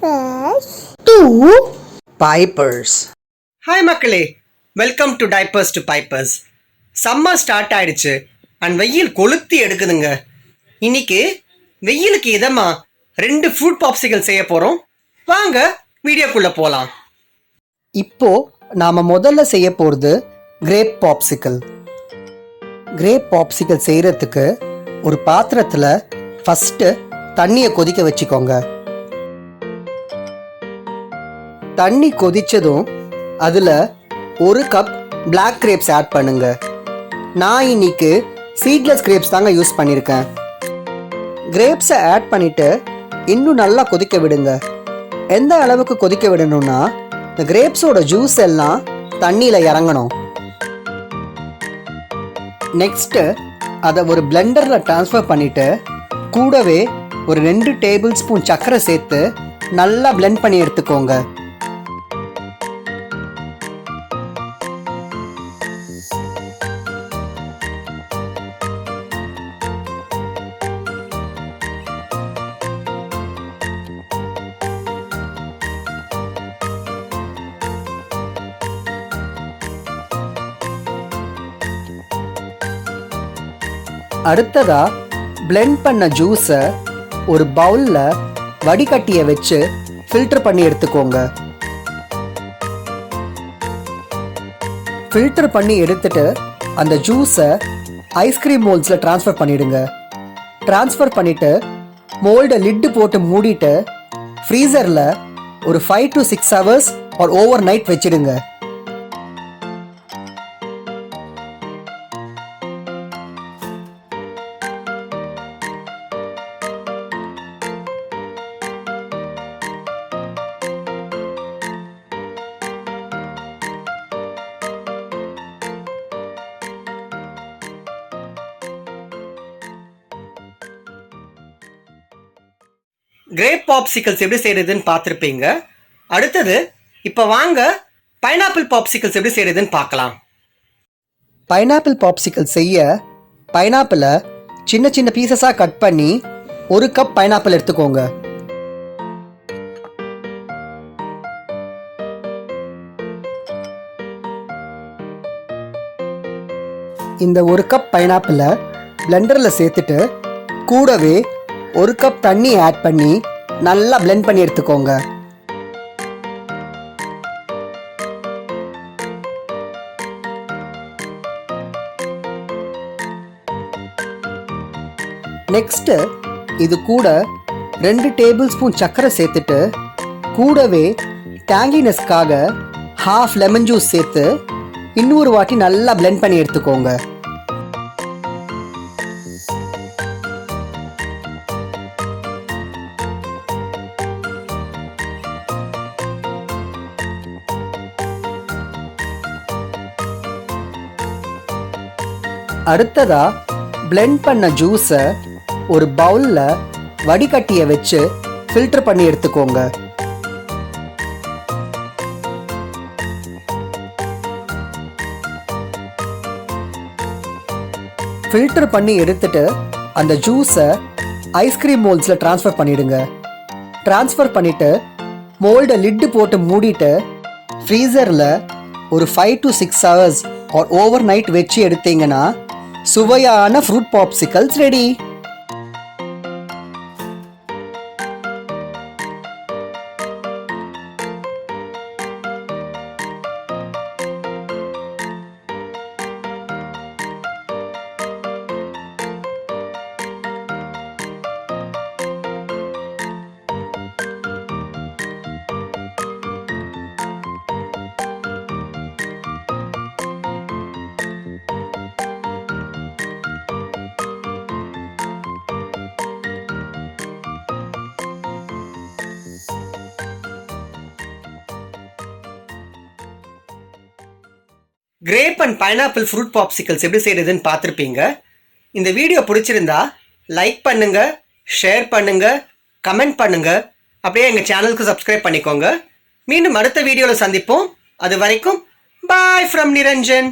diapers to pipers. Hi மக்களே, welcome to diapers to pipers. Summer start ஆயிடுச்சு and வெயில் கொளுத்தி எடுக்குதுங்க. இன்னைக்கு வெயிலுக்கு இதமா 2 ஃப்ரூட் பாப்சிக்கல் செய்ய போகிறோம். வாங்க வீடியோக்குள்ளே போகலாம். இப்போ நாம் முதல்ல செய்ய போகிறது கிரேப் பாப்சிக்கல். கிரேப் பாப்சிக்கல் செய்கிறதுக்கு ஒரு பாத்திரத்தில் ஃபஸ்ட்டு தண்ணியை கொதிக்க வச்சுக்கோங்க. தண்ணி கொதிச்சதும் அதில் 1 கப் பிளாக் கிரேப்ஸ் ஆட் பண்ணுங்க. நான் இன்னைக்கு சீட்லெஸ் கிரேப்ஸ் தாங்க யூஸ் பண்ணியிருக்கேன். கிரேப்ஸை ஆட் பண்ணிவிட்டு இன்னும் நல்லா கொதிக்க விடுங்க. எந்த அளவுக்கு கொதிக்க விடணும்னா இந்த கிரேப்ஸோட ஜூஸ் எல்லாம் தண்ணியில் இறங்கணும். நெக்ஸ்ட்டு அதை ஒரு பிளெண்டரில் ட்ரான்ஸ்ஃபர் பண்ணிவிட்டு கூடவே ஒரு 2 டேபிள் ஸ்பூன் சர்க்கரை சேர்த்து நல்லா பிளெண்ட் பண்ணி எடுத்துக்கோங்க. அடுத்ததா பிளெண்ட் பண்ண ஜூஸை ஒரு பவுலில் வடிகட்டியை வச்சு ஃபில்டர் பண்ணி எடுத்துக்கோங்க. ஃபில்டர் பண்ணி எடுத்துட்டு அந்த ஜூஸை ஐஸ்கிரீம் மோல்ட்ஸில் ட்ரான்ஸ்ஃபர் பண்ணிடுங்க. ட்ரான்ஸ்ஃபர் பண்ணிவிட்டு மோல்டை லிட்டு போட்டு மூடிட்டு ஃப்ரீசரில் ஒரு 5 to 6 hours or overnight வச்சிடுங்க. கிரேப் பாப்சிக்கல்ஸ் எப்படி செய்கிறதுன்னு பார்த்துருப்பீங்க. அடுத்தது இப்போ வாங்க பைனாப்பிள் பாப்சிக்கல்ஸ் எப்படி செய்கிறதுன்னு பார்க்கலாம். பைனாப்பிள் பாப்சிக்கல் செய்ய பைனாப்பிளை சின்ன சின்ன பீசஸாக கட் பண்ணி 1 கப் பைனாப்பிள் எடுத்துக்கோங்க. இந்த 1 கப் பைனாப்பிளை பிளெண்டரில் சேர்த்துட்டு கூடவே 1 கப் தண்ணி ஆட் பண்ணி நல்லா பிளெண்ட் பண்ணி எடுத்துக்கோங்க. நெக்ஸ்ட்டு இது கூட 2 டேபிள் ஸ்பூன் சர்க்கரை சேர்த்துட்டு கூடவே டேங்கினஸ்க்காக ½ லெமன் ஜூஸ் சேர்த்து இன்னொரு வாட்டி நல்லா பிளெண்ட் பண்ணி எடுத்துக்கோங்க. அடுத்ததா பிளெண்ட் பண்ண ஜூஸை ஒரு பவுலில் வடிகட்டியை வச்சு ஃபில்டர் பண்ணி எடுத்துக்கோங்க. ஃபில்டர் பண்ணி எடுத்துட்டு அந்த ஜூஸை ஐஸ்கிரீம் மோல்ட்ஸில் ட்ரான்ஸ்ஃபர் பண்ணிடுங்க. ட்ரான்ஸ்ஃபர் பண்ணிவிட்டு மோல்டை லிட்டு போட்டு மூடிட்டு ஃப்ரீசரில் ஒரு 5 to 6 hours or overnight வச்சு எடுத்தீங்கன்னா சுவையான fruit popsicles ready. Grape and pineapple fruit popsicles எப்படி செய்கிறதுன்னு பார்த்துருப்பீங்க. இந்த வீடியோ பிடிச்சிருந்தா லைக் பண்ணுங்க, ஷேர் பண்ணுங்க, கமெண்ட் பண்ணுங்க. அப்படியே எங்கள் சேனலுக்கு சப்ஸ்கிரைப் பண்ணிக்கோங்க. மீண்டும் அடுத்த வீடியோவில் சந்திப்போம். அது வரைக்கும் பாய் ஃப்ரம் நிரஞ்சன்.